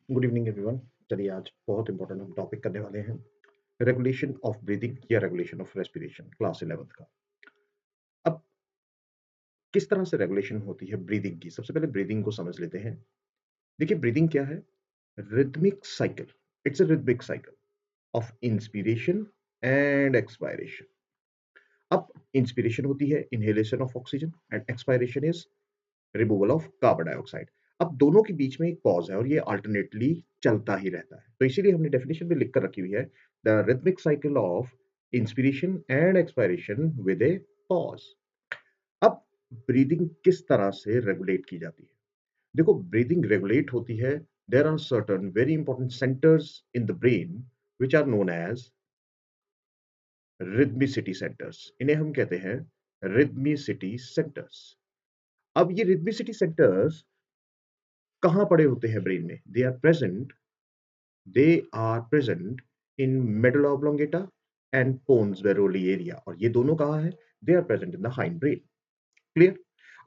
Good evening everyone. चलिए आज बहुत इंपॉर्टेंट हम टॉपिक करने वाले हैं, रेगुलेशन ऑफ ब्रीदिंग या regulation of respiration, class 11th का। अब किस तरह से रेगुलेशन होती है ब्रीदिंग की? सबसे पहले ब्रीदिंग को समझ लेते हैं। देखिए ब्रीदिंग क्या है? Rhythmic cycle. It's a rhythmic cycle of inspiration and expiration. अब इंस्पिरेशन होती है inhalation of oxygen and expiration is removal of carbon dioxide. अब दोनों के बीच में एक पॉज है और ये अल्टरनेटली चलता ही रहता है, तो इसीलिए हमने डेफिनेशन में लिख कर रखी हुई है, the rhythmic cycle of inspiration and expiration with a pause. अब ब्रीदिंग किस तरह से रेगुलेट की जाती है? देखो ब्रीदिंग रेगुलेट होती है, there are certain very important centres in the brain which are known as rhythmicity centres. इन्हें हम कहते हैं रिदमिसिटी सेंटर्स। अब ये रिदमिसिटी सेंटर्स कहाँ पड़े होते हैं ब्रेन में? They are present in medulla oblongata and pons varolii area. और ये दोनों कहाँ है? They are present in the hind brain. Clear?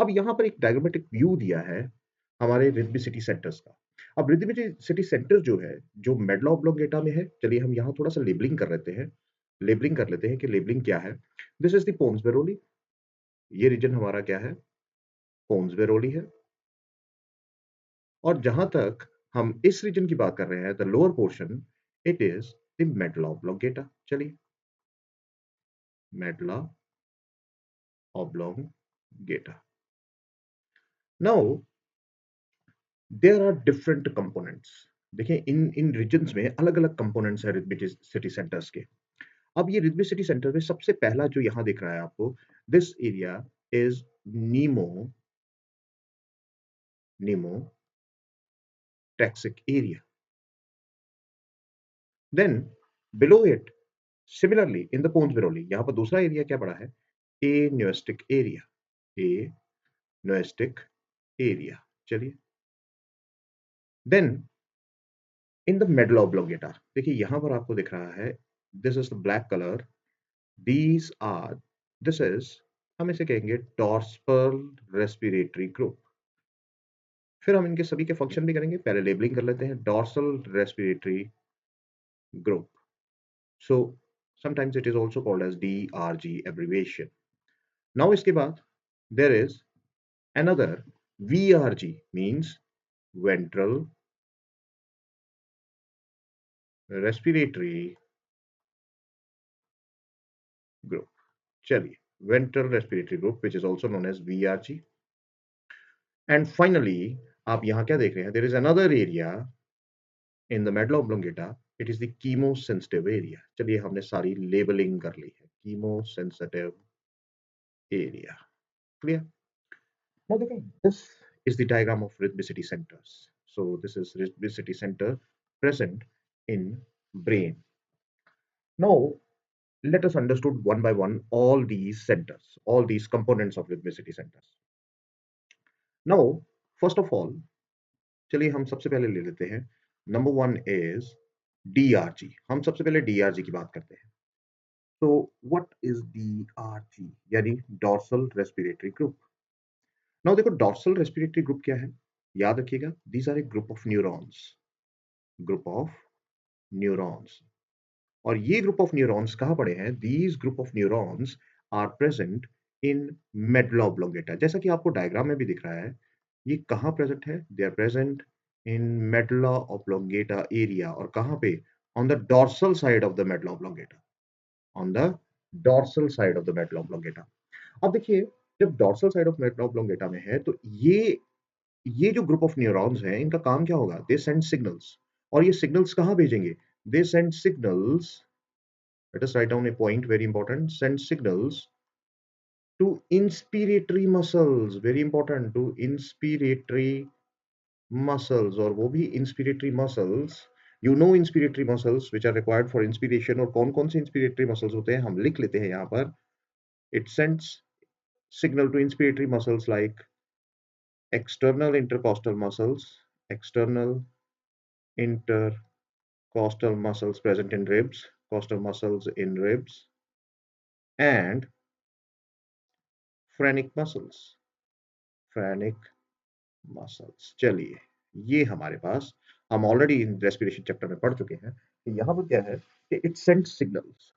अब यहाँ पर एक डायग्रामेटिक व्यू दिया है हमारे रिदमिसिटी सेंटर्स का। अब रिदमिसिटी सेंटर जो है, जो मेडुला ऑब्लोंगेटा में है, चलिए हम यहाँ थोड़ा सा लेबलिंग कर लेते हैं। लेबलिंग कर लेते हैं कि लेबलिंग क्या है। This is the pons varolii. ये रीजन हमारा क्या है? पोन्स वेरोली है। और जहां तक हम इस रीजन की बात कर रहे हैं, the lower portion, it is the medulla oblongata. चलिए, medulla oblongata. Now there are different components. देखिए इन इन रीजन्स में अलग अलग कंपोनेंट्स है रिदमिसिटी सेंटर्स के। अब ये रिदमिसिटी सेंटर में सबसे पहला जो यहां दिख रहा है आपको, this area is pneumo pneumotaxic area. Then below it, similarly in the pons varolii, यहां पर दूसरा एरिया क्या पड़ा है? Apneustic area. Apneustic area. चलिए, then in the medulla oblongata, देखिए यहां पर आपको दिख रहा है, this is the black colour, these are, this is, हम इसे कहेंगे डॉर्सल रेस्पिरेटरी ग्रुप। फिर हम इनके सभी के फंक्शन भी करेंगे, पहले लेबलिंग कर लेते हैं, dorsal respiratory group. So sometimes it is also called as DRG abbreviation. Now इसके बाद there is another VRG, means ventral respiratory group. चलिए, ventral respiratory group which is also known as VRG. And finally आप यहाँ क्या देख रहे हैं? There is another area in the medulla oblongata. It is the chemosensitive area. चलिए हमने सारी लेबलिंग कर ली है, chemosensitive area. Clear? Now देखिए, this is the diagram of rhythmicity centers. So this is rhythmicity center present in brain. Now let us understood one by one all these centers, all these components of rhythmicity centers. Now first of all, चलिए हम सबसे पहले ले लेते हैं, number one is DRG। हम सबसे पहले DRG की बात करते हैं। तो व्हाट इज DRG? यानी डॉर्सल रेस्पिरेटरी ग्रुप। नाउ देखो डॉर्सल रेस्पिरेटरी ग्रुप क्या है, याद रखिएगा, these are a group of neurons, group of neurons. और ये ग्रुप ऑफ न्यूरॉन्स कहाँ पड़े हैं? These group of neurons are present in medulla oblongata. जैसा कि आपको डायग्राम में भी दिख रहा है, ये कहाँ प्रेजेंट है? They are present in medulla oblongata area. और कहाँ पे? On the dorsal side of the medulla oblongata, on the dorsal side of the medulla oblongata. अब देखिए, जब dorsal side of medulla oblongata में है, तो ये जो ग्रुप ऑफ न्यूरॉन्स हैं, इनका काम क्या होगा? They send signals. और ये सिग्नल्स कहाँ भेजेंगे? They send signals, let us write down a point, very important, send signals to inspiratory muscles, very important, to inspiratory muscles। और वो भी inspiratory muscles, you know inspiratory muscles which are required for inspiration। और कौन कौन से inspiratory muscles होते हैं हम लिख लेते हैं यहाँ पर। it sends signal to inspiratory muscles like external intercostal muscles, external intercostal muscles present in ribs, costal muscles in ribs, and phrenic muscles, phrenic muscles. चलिए, ये हमारे पास हम ऑलरेडी इन रेस्पिरेशन चैप्टर में पढ़ चुके हैं कि यहाँ पर क्या है कि इट सेंड्स सिग्नल्स।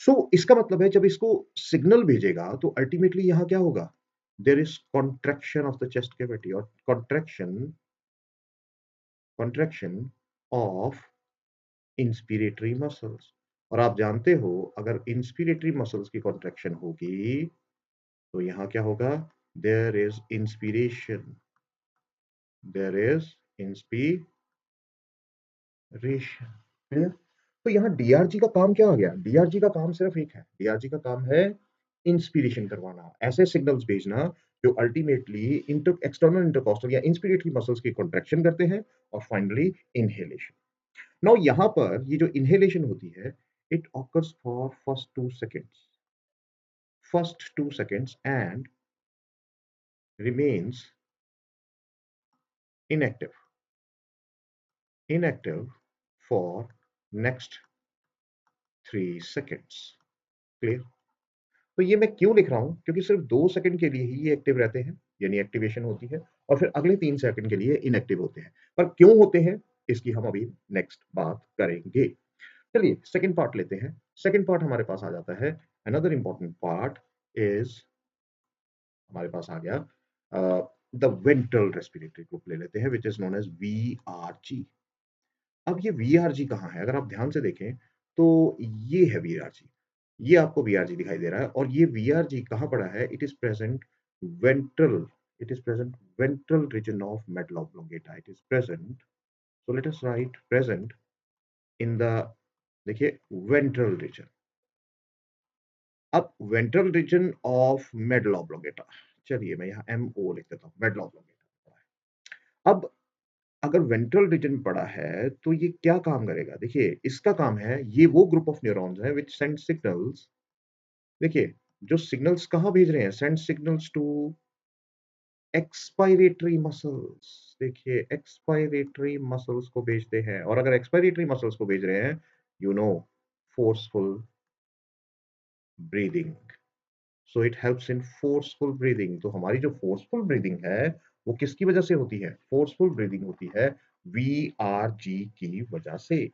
सो इसका मतलब है जब इसको सिग्नल भेजेगा तो अल्टीमेटली यहाँ क्या होगा? There is contraction of the chest cavity और कॉन्ट्रैक्शन ऑफ इंस्पिरेटरी मसल्स। और आप जानते हो अगर इंस्पिरेटरी मसल्स की कॉन्ट्रैक्शन होगी तो यहाँ क्या होगा? There is inspiration, there is inspiration. Clear? तो यहाँ डीआरजी का काम क्या आ गया? डीआरजी का काम सिर्फ एक है, डीआरजी का काम है इंस्पिरेशन करवाना, ऐसे सिग्नल्स भेजना जो अल्टीमेटली एक्सटर्नल इंटरकॉस्टल या इंस्पिरेटरी मसल्स की कॉन्ट्रैक्शन करते हैं और फाइनली इनहेलेशन। नाउ यहाँ पर ये जो इनहेलेशन होती है, it occurs for first 2 seconds and remains inactive for next 3 seconds। Clear? तो ये मैं क्यों लिख रहा हूँ? क्योंकि सिर्फ 2 सेकंड के लिए ही ये एक्टिव रहते हैं, यानी एक्टिवेशन होती है, और फिर अगले 3 सेकंड के लिए इनएक्टिव होते हैं। पर क्यों होते हैं इसकी हम अभी नेक्स्ट बात करेंगे। चलिए सेकंड पार्ट लेते हैं। सेकंड पार्ट हमारे पास आ जाता है, अनदर इंपॉर्टेंट पार्ट इज हमारे पास आ गया द वेंट्रल रेस्पिरेटरी ग्रुप ले लेते हैं विच इज नोन एज वीआरजी। अब ये वीआरजी कहाँ है? अगर आप ध्यान से देखें तो ये है वीआरजी, ये आपको वीआरजी दिखाई दे रहा है और ये वीआरजी कहाँ पड़ा है? Ventral it is present ventral region of medulla oblongata. It is present, so let us write present in the, देखिए, वेंट्रल रीजन। अब ventral region of medulla oblongata, चलिए मैं यहाँ MO लिख देता हूँ, मेडुला ऑब्लोंगेटा। अब अगर वेंट्रल रीजन पड़ा है तो ये क्या काम करेगा? देखिए इसका काम है, ये वो ग्रुप ऑफ न्यूरॉन्स है व्हिच सेंड सिग्नल्स। देखिए जो सिग्नल्स कहाँ भेज रहे हैं? Send signals to expiratory muscles. देखिए एक्सपायरेटरी मसल्स को भेजते हैं, और अगर एक्सपायरेटरी मसल्स को भेज रहे हैं, you know, forceful breathing. So it helps in forceful breathing. तो हमारी जो फोर्सफुल ब्रीदिंग है वो किसकी वजह से होती है? फोर्सफुल ब्रीदिंग होती है वीआरजी की वजह से।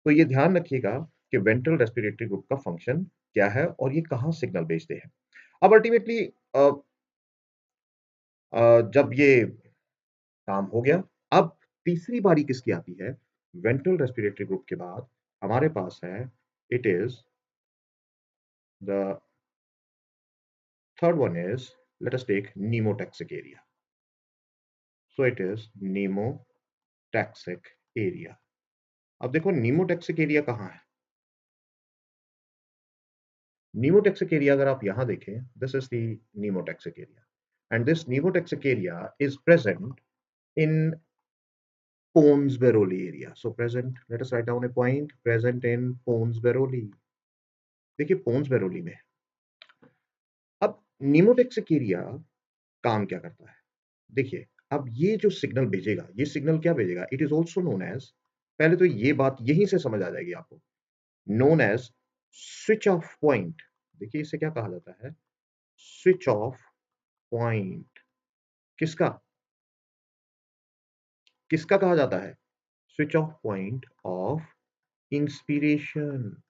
तो ये ध्यान रखिएगा कि वेंट्रल रेस्पिरेटरी ग्रुप का फंक्शन क्या है और ये कहाँ सिग्नल भेजते हैं। अब अल्टीमेटली जब ये काम हो गया, अब तीसरी बारी किसकी आती है? वेंट्रल रेस्पिरेटरी ग्रुप के बाद हमारे पास है, it is the third one is, let us take pneumotaxic area. So it is pneumotaxic area. अब देखो नीमोटैक्सिक एरिया कहाँ है? नीमोटैक्सिक एरिया अगर आप यहां देखें, this is the pneumotaxic area and this pneumotaxic area is present in Pons Beroli area. So present, let us write down a point, present in Pons Beroli। देखिए पोन्स बेरोली में। अब pneumotaxic area काम क्या करता है? देखिए अब ये जो सिग्नल भेजेगा, ये सिग्नल क्या भेजेगा? It is also known as, पहले तो ये बात यहीं से समझ आ जाएगी आपको, known as switch off point. देखिए इसे क्या कहा जाता है? Switch off point. किसका? किसका कहा जाता है? Switch off point of inspiration.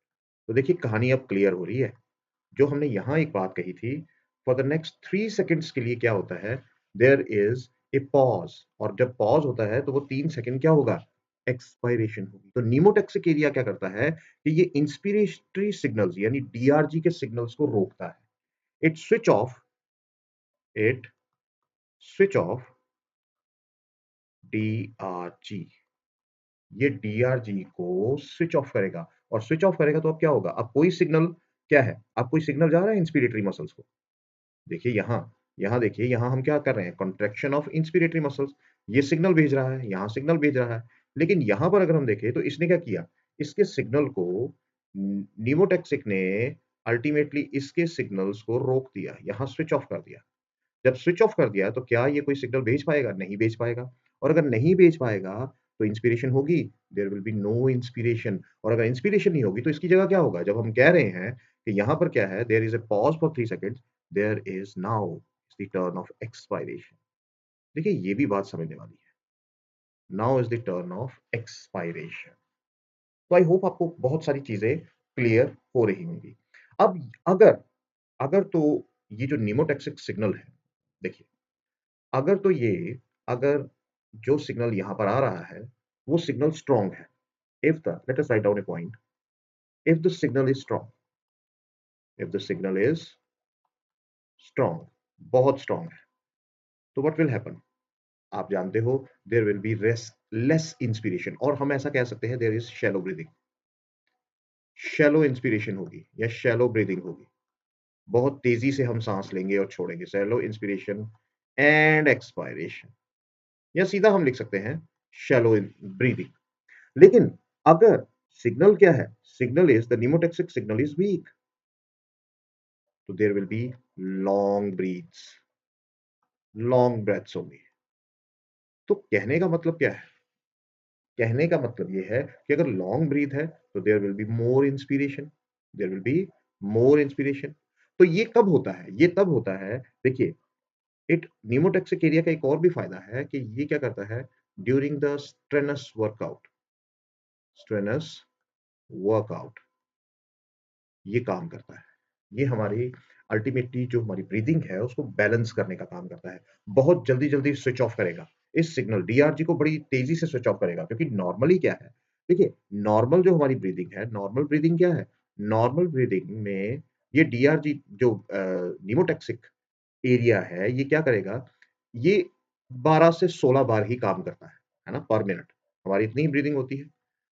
तो देखिए कहानी अब क्लियर हो रही है। जो हमने यहां एक बात कही थी, फॉर द नेक्स्ट 3 सेकेंड्स के लिए क्या होता है? देयर इज ए पॉज, और जब पॉज होता है तो वो 3 सेकेंड क्या होगा? एक्सपायरेशन होगी। तो नीमोटैक्सिक एरिया क्या करता है कि ये इंस्पिरेटरी सिग्नल्स यानी डीआरजी के सिग्नल्स को रोकता है। It it switch off DRG, ये डीआरजी को स्विच ऑफ करेगा, और स्विच ऑफ करेगा तो अब क्या होगा? अब कोई सिग्नल क्या है? अब कोई सिग्नल जा रहा है इंस्पिरेटरी मसल्स को। देखिए यहाँ, यहाँ देखिए, यहाँ हम क्या कर रहे हैं? Contraction of inspiratory muscles. ये सिग्नल भेज रहा है, यहाँ सिग्नल भेज रहा है, लेकिन यहाँ पर अगर हम देखें तो इसने क्या किया? इसके सिग्नल को नीमोटैक्सिक ने अल्टीमेटली इसके सिग्नल्स को रोक दिया, यहाँ स्विच ऑफ कर दिया। जब स्विच ऑफ कर दिया तो क्या ये कोई सिग्नल भेज पाएगा? नहीं भेज पाएगा। और अगर नहीं भेज पाएगा तो इंस्पिरेशन होगी? There will be no inspiration. और अगर इंस्पिरेशन नहीं होगी तो इसकी जगह क्या होगा? जब हम कह रहे हैं कि यहाँ पर क्या है, there is a pause for 3 seconds, there is now the turn of expiration. देखिए ये भी बात समझने वाली है। Now is the turn of expiration. तो आई होप आपको बहुत सारी चीजें क्लियर हो रही होंगी। अब अगर अगर तो ये जो निमोटेक्सिक सिग्नल है, देखिए, अगर तो ये अगर जो सिग्नल यहां पर आ रहा है वो सिग्नल स्ट्रांग है, if the let us write down a point, if the signal is strong, if the signal is strong, बहुत स्ट्रांग है, तो what will happen, आप जानते हो, there will be less inspiration, और हम ऐसा कह सकते हैं there is shallow breathing, shallow inspiration होगी या shallow breathing होगी, बहुत तेजी से हम सांस लेंगे और छोड़ेंगे, shallow inspiration and expiration, या सीधा हम लिख सकते हैं shallow breathing। लेकिन अगर सिग्नल क्या है, signal is the pneumotaxic signal is weak, तो there will be long breaths, long breaths होंगी। तो कहने का मतलब क्या है, कहने का मतलब ये है कि अगर लॉन्ग ब्रीथ है तो there will be more inspiration, there will be more inspiration. तो ये कब होता है, ये तब होता है, देखिए, इट निमोटेक्सिक एरिया का एक और भी फायदा है कि ये क्या करता है, during the strenuous workout, strenuous workout ये काम करता है, ये हमारी अल्टीमेटली जो हमारी ब्रीदिंग है उसको बैलेंस करने का काम करता है। बहुत जल्दी-जल्दी स्विच ऑफ करेगा। इस सिग्नल डीआरजी को बड़ी तेज़ी से स्विच ऑफ करेगा, क्योंकि नॉर्मली क्या है, देखिए, नॉर्मल जो हमारी ब्रीदिंग है, नॉर्मल ब्रीदिंग क्या है? नॉर्मल ब्रीदिंग में ये डीआरजी जो नीमोटैक्सिक एरिया है, ये क्या करेगा? ये 12 से 16 बार ही काम करता है ना? पर मिनट। हमारी इतनी ही ब्रीदिंग होती है।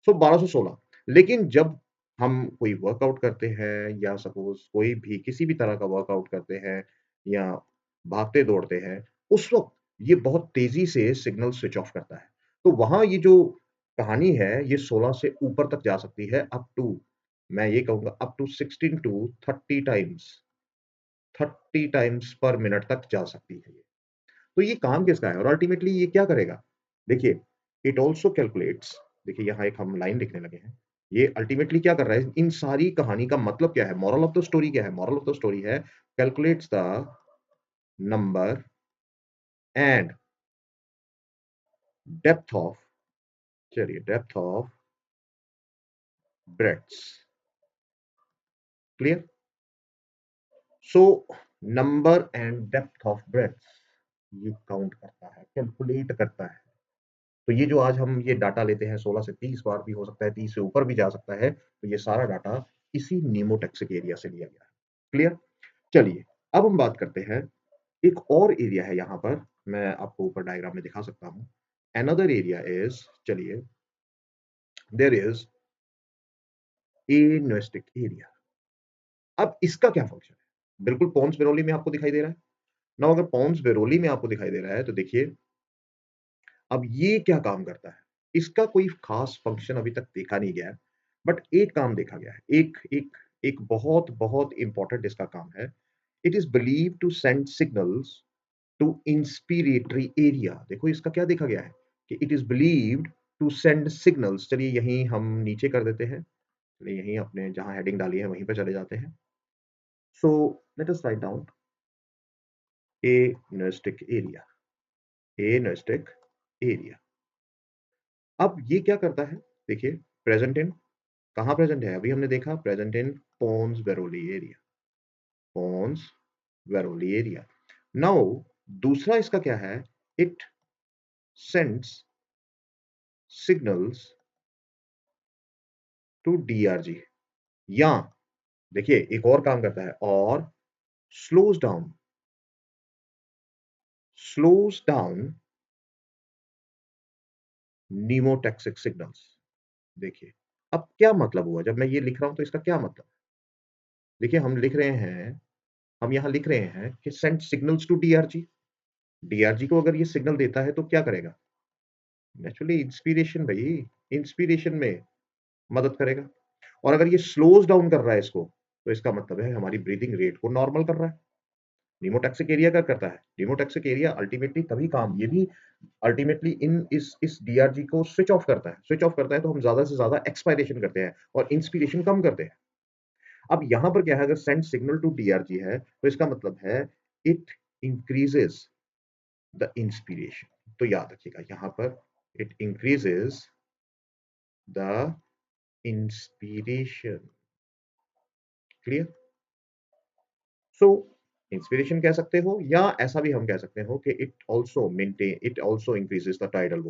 सो 12 से 16। लेकिन जब हम कोई वर्कआउट करते हैं या सपोज़ कोई भी किसी भी तरह का वर्कआउट करते हैं या भागते-दौड़ते हैं, उस वक़्त ये बहुत तेज़ी से सिग्नल स्विच ऑफ करता है। तो वहाँ ये जो कहानी है, ये 16 से ऊपर तक जा सकती है, अप टू, मैं ये कहूँगा up to 16 to 30 times, 30 times पर मिनट तक जा सकती है ये। तो ये काम किसका है और अल्टीमेटली ये क्या करेगा? देखिए, इट आल्सो कैलकुलेट्स, देखिए यहाँ एक हम लाइन लिखने लगे हैं। ये अल्टीमेटली क्या कर रहा है? इन सारी कहानी का मतलब क्या है? मोरल ऑफ द स्टोरी क्या है? मोरल ऑफ द स्टोरी है, calculates the number and depth of, चलिए, depth of breaths, clear? So number and depth of breaths ये काउंट करता है, कैलकुलेट करता है। तो ये जो आज हम ये डाटा लेते हैं 16 से 30 बार भी हो सकता है, 30 से ऊपर भी जा सकता है, तो ये सारा डाटा इसी निमोटेक्सिक एरिया से लिया गया है। क्लियर? चलिए, अब हम बात करते हैं, एक और एरिया है यहाँ पर, मैं आपको ऊपर डायग्राम में दिखा सकता हूँ। अनदर एरिया इज, चलिए, देयर इज एनोस्टिक एरिया। अब इसका क्या फंक्शन है? बिल्कुल पोन्स बेरोली में आपको दिखाई दे रहा है। नाउ अगर पोन्स बेरोली में आपको दिखाई दे रहा है तो देखिए, अब ये क्या काम करता है? इसका कोई खास फंक्शन अभी तक देखा नहीं गया है, बट एक काम देखा गया है। एक एक एक बहुत बहुत इंपॉर्टेंट इसका काम है। It is believe to send signals to inspiratory area. देखो इसका क्या देखा गया है कि it is believed to send signals. चलिए यहीं हम नीचे कर देते हैं, चलिए यहीं अपने जहां हेडिंग डाली है वहीं पर चले जाते हैं। So let us write down apneustic area, apneustic area. अब ये क्या करता है, देखिए, प्रेजेंट इन, कहाँ प्रेजेंट है? अभी हमने देखा present in pons varolii area, pons varolii area. Now दूसरा इसका क्या है? It sends signals to DRG, या देखिए एक और काम करता है, और slows down, slows down pneumotaxic signals. देखिए, अब क्या मतलब हुआ जब मैं ये लिख रहा हूं, तो इसका क्या मतलब? देखिए हम लिख रहे हैं, हम यहां लिख रहे हैं कि send signals to DRG. DRG को अगर ये सिग्नल देता है तो क्या करेगा? नेचुरली इंस्पिरेशन भाई, इंस्पिरेशन में मदद करेगा। और अगर ये स्लोज डाउन कर रहा है इसको, तो इसका मतलब है हमारी ब्रीदिंग रेट को नॉर्मल कर रहा है। निमोटैक्सिक एरिया क्या करता है? निमोटैक्सिक एरिया अल्टीमेटली तभी काम, ये भी अल्टीमेटली इन इस डीआरजी को स्विच ऑफ करता है। स्विच ऑफ करता है तो हम ज्यादा से ज्यादा एक्सपायरेशन करते हैं और इंस्पिरेशन कम करते हैं। अब यहां पर क्या है, अगर सेंड सिग्नल टू डीआरजी है तो इसका मतलब है इट इंक्रीजेस द इंस्पिरेशन। तो याद रखिएगा यहां पर it increases the inspiration. Clear? So inspiration कह सकते हो या ऐसा भी हम कह सकते हो कि it also increases the tidal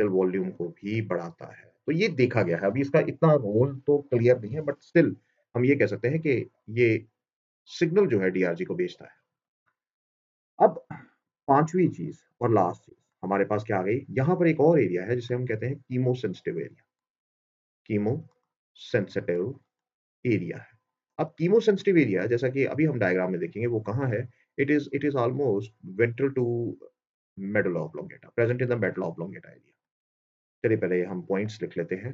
volume को भी बढ़ाता है। तो ये देखा गया है। अभी इसका इतना रोल तो क्लियर नहीं है, बट स्टिल हम ये कह सकते हैं कि ये सिग्नल जो है डीआरजी को भेजता है। अब पांचवी चीज और लास्ट चीज हमारे पास क्या आ गई, यहां पर एक और एरिया है जिसे हम कहते हैं chemo sensitive area. Chemo sensitive area है। अब कीमो सेंसिटिव एरिया जैसा कि अभी हम डायग्राम में देखेंगे वो कहाँ है, it is almost ventral to medulla oblongata, present in the medulla oblongata area. चलिए पहले हम पॉइंट्स लिख लेते हैं।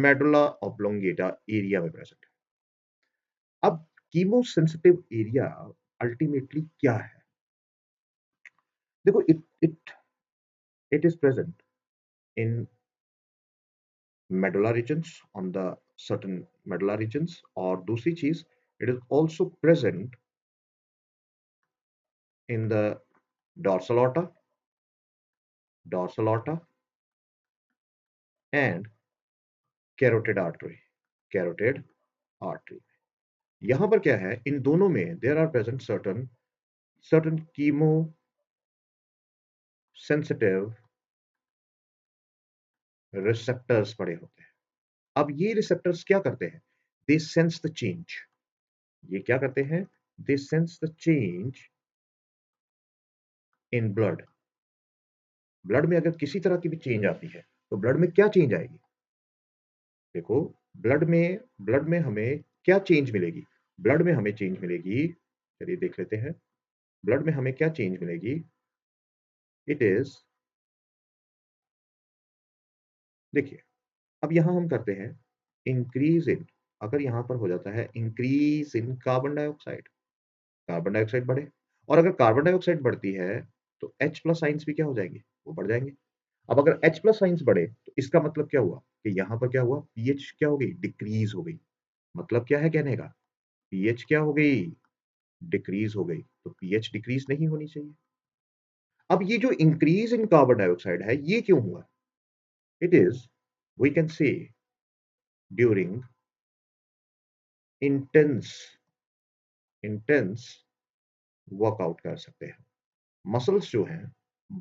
मेडुला ऑब्लोंगेटा एरिया में प्रेजेंट है। अब कीमो सेंसिटिव एरिया अल्टीमेटली क्या है? देखो, it is present in medulla regions, on the certain medulla regions, और दूसरी चीज it is also present in the dorsal aorta and carotid artery. यहां पर क्या है, इन दोनों में there are present certain chemo sensitive receptors पड़े होते हैं। अब ये रिसेप्टर्स क्या करते हैं? They sense the change. ये क्या करते हैं? They sense the change in blood. Blood में अगर किसी तरह की भी चेंज आती है तो ब्लड में क्या चेंज आएगी? देखो, ब्लड में हमें क्या चेंज मिलेगी? ब्लड में हमें चेंज मिलेगी, चलिए देख लेते हैं। ब्लड में हमें क्या चेंज मिलेगी? इट इज, देखिए, अब यहां हम करते हैं इंक्रीज इन, अगर यहां पर हो जाता है इंक्रीज इन कार्बन डाइऑक्साइड बढ़े, और अगर कार्बन डाइऑक्साइड बढ़ती है तो H प्लस साइंस भी क्या हो जाएंगे? वो बढ़ जाएंगे। अब अगर H प्लस साइंस बढ़े तो इसका मतलब क्या हुआ कि यहां पर क्या हुआ? पीएच क्या हो गई? डिक्रीज हो गई। मतलब क्या है कहने का? पीएच क्या हो गई? डिक्रीज हो गई। तो पीएच डिक्रीज नहीं होनी चाहिए। अब ये जो इंक्रीज इन कार्बन डाइऑक्साइड है ये क्यों हुआ? It is, we can say, during intense intense workout कर सकते हैं। मसल्स जो हैं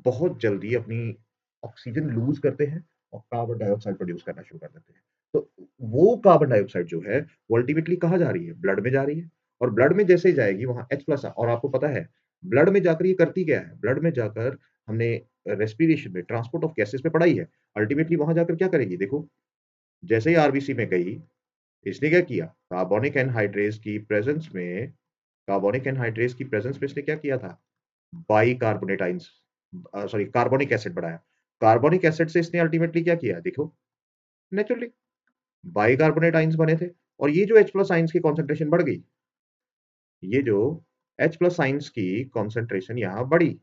बहुत जल्दी अपनी ऑक्सीजन लूज करते हैं और कार्बन डाइऑक्साइड प्रोड्यूस करना शुरू कर देते हैं। तो वो कार्बन डाइऑक्साइड जो है वो अल्टीमेटली कहाँ जा रही है? ब्लड में जा रही है। और ब्लड में जैसे ही जाएगी वहां H प्लस, और आपको पता है ब्लड में जाकर ये करती क्या है? ब्लड में जाकर हमने रेस्पिरेशन में ट्रांसपोर्ट ऑफ गैसेस पे पढ़ाई है। अल्टीमेटली वहां जाकर क्या करेगी? देखो, जैसे ही आरबीसी में गई, इसने क्या किया? कार्बोनिक एनहाइड्रेस की प्रेजेंस में इसने क्या किया था? बाई कार्बोनेटाइंस, सॉरी, कार्बोनिक एसिड बढ़ाया। कार्बोनिक एसिड से इसने अल्टीमेटली क्या किया? देखो, नेचुरली बाई कार्बोनेट आइंस बने थे, और ये जो H प्लस आइंस की कॉन्सेंट्रेशन बढ़ गई, ये जो H प्लस आइंस की कॉन्सेंट्रेशन यहां बढ़ी,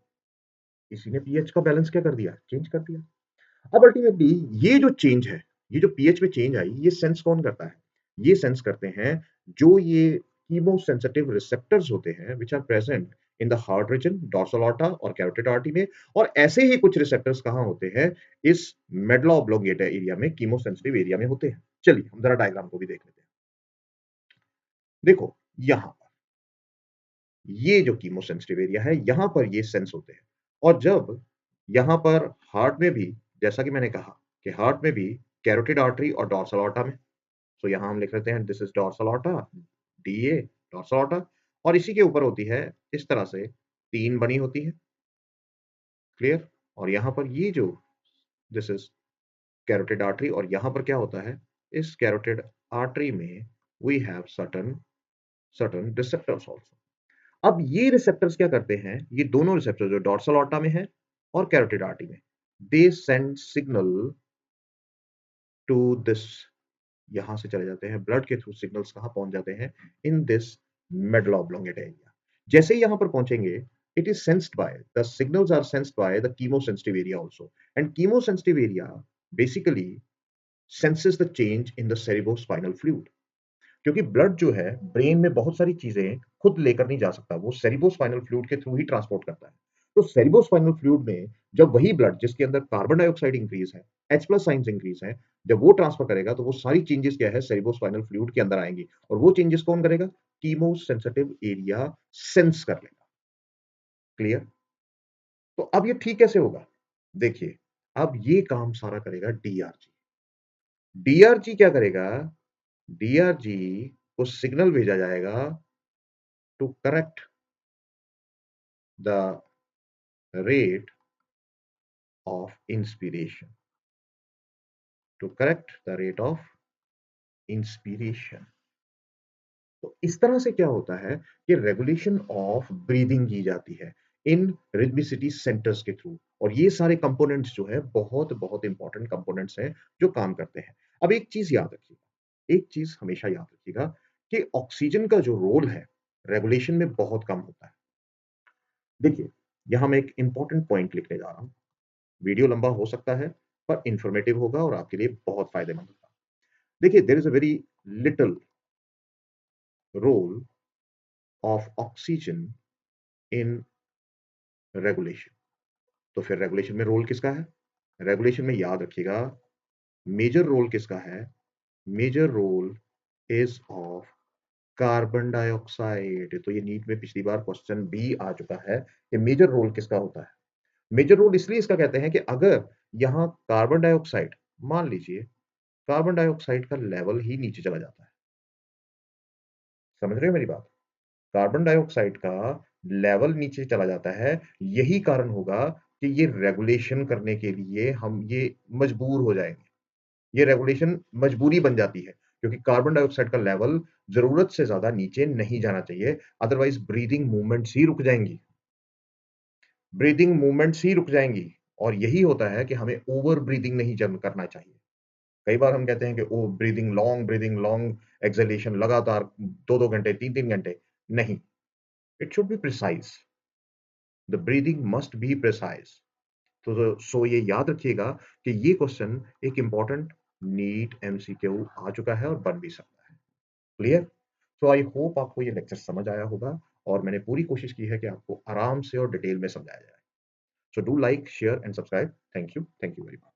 इसी ने पीएच का बैलेंस क्या कर दिया? चेंज कर दिया। अब अल्टीमेटली ये जो चेंज है, ये जो पीएच में चेंज आई, ये सेंस कौन करता है? ये सेंस करते हैं जो ये कीमोसेंसिटिव रिसेप्टर्स होते हैं which are present in the heart region, dorsal artery और कैरोटिड आर्टरी में। और ऐसे ही कुछ रिसेप्टर्स कहां होते हैं? इस मेडुला ऑब्लोंगेटा एरिया में, कीमोसेंसिटिव एरिया में होते हैं। चलिए हम जरा डायग्राम को भी देख लेते हैं। देखो, यहां ये जो कीमोसेंसिटिव एरिया है यहां पर ये सेंस होते हैं। और जब यहां पर हार्ट में भी, जैसा कि मैंने कहा कि हार्ट में भी कैरोटिड आर्टरी और डॉर्सल आर्टरी में, तो यहां हम लिख लेते हैं this is dorsal artery, DA dorsal artery, और इसी के ऊपर होती है इस तरह से तीन बनी होती है। क्लियर? और यहां पर ये जो दिस इज कैरोटिड आर्टरी, और यहां पर क्या होता है? इस कैरोटिड आर्टरी में we have certain receptors also. अब ये रिसेप्टर्स क्या करते हैं? ये दोनों रिसेप्टर जो डॉर्सल आर्टरी में है और कैरोटिड आर्टरी में, they send signal to this, यहां से चले जाते हैं ब्लड के थ्रू, सिग्नल्स कहां पहुंच जाते हैं? In this medulla oblongata area. जैसे ही यहां पर पहुंचेंगे, it is sensed by the signals are sensed by the chemosensitive area also, and chemosensitive area basically senses the change in the cerebrospinal fluid. क्योंकि ब्लड जो है ब्रेन में बहुत सारी चीजें खुद लेकर नहीं जा सकता, वो सेरिब्रोस्पाइनल फ्लूइड के थ्रू ही ट्रांसपोर्ट करता है। तो सेरिब्रोस्पाइनल फ्लूइड में जब वही ब्लड जिसके अंदर कार्बन डाइऑक्साइड इंक्रीज है, H प्लस साइंस इंक्रीज है, जब वो ट्रांसफर करेगा तो वो सारी चेंजेस क्या है, सेरिब्रोस्पाइनल फ्लूइड के अंदर आएंगी, और वो चेंजेस कौन करेगा, कीमो सेंसिटिव एरिया सेंस कर लेगा। क्लियर? तो अब ये ठीक कैसे होगा? देखिए, अब ये काम सारा करेगा डीआरजी। डीआरजी क्या करेगा? डीआरजी को सिग्नल भेजा जाएगा to correct the rate of inspiration, to correct the rate of inspiration। तो इस तरह से क्या होता है कि रेगुलेशन ऑफ ब्रीदिंग की जाती है इन रिदमिसिटी सेंटर्स के थ्रू, और ये सारे कंपोनेंट्स जो है बहुत बहुत इंपॉर्टेंट कंपोनेंट्स हैं जो काम करते हैं। अब एक चीज याद रखिएगा, एक चीज हमेशा याद रखिएगा कि ऑक्सीजन का जो रोल है रेगुलेशन में बहुत कम होता है। देखिए, यहां मैं एक इंपॉर्टेंट पॉइंट लिखने जा रहा हूं, वीडियो लंबा हो सकता है पर इंफॉर्मेटिव होगा और आपके लिए बहुत फायदेमंद होगा। देखिए, there is a very little role of oxygen in regulation. तो फिर रेगुलेशन में रोल किसका है? रेगुलेशन में याद रखिएगा, मेजर रोल किसका है? Major role is of carbon dioxide. तो ये नीट में पिछली बार क्वेश्चन भी आ चुका है कि मेजर रोल किसका होता है। मेजर रोल इसलिए इसका कहते हैं कि अगर यहां कार्बन डाइऑक्साइड, मान लीजिए कार्बन डाइऑक्साइड का लेवल ही नीचे चला जाता है, समझ रहे हो मेरी बात? कार्बन डाइऑक्साइड का लेवल नीचे चला जाता है, यही कारण होगा कि ये रेगुलेशन करने के लिए हम ये मजबूर हो जाएंगे। ये रेगुलेशन मजबूरी बन जाती है क्योंकि कार्बन डाइऑक्साइड का लेवल जरूरत से ज्यादा नीचे नहीं जाना चाहिए, अदरवाइज ब्रीदिंग मूवमेंट्स ही रुक जाएंगी, ब्रीदिंग मूवमेंट्स ही रुक जाएंगी। और यही होता है कि हमें ओवर ब्रीदिंग नहीं करना चाहिए। कई बार हम कहते हैं कि ओ ब्रीदिंग लॉन्ग एक्सहेलेशन लगातार 2-2 घंटे 3-3 घंटे, नहीं, it should be precise, the breathing must be precise. तो सो ये याद रखिएगा कि ये क्वेश्चन एक इंपॉर्टेंट नीट एमसीक्यू आ चुका है और बन भी सकता है। क्लियर? सो आई होप आपको ये लेक्चर समझ आया होगा, और मैंने पूरी कोशिश की है कि आपको आराम से और डिटेल में समझाया जाए। So do like share and subscribe. Thank you very much.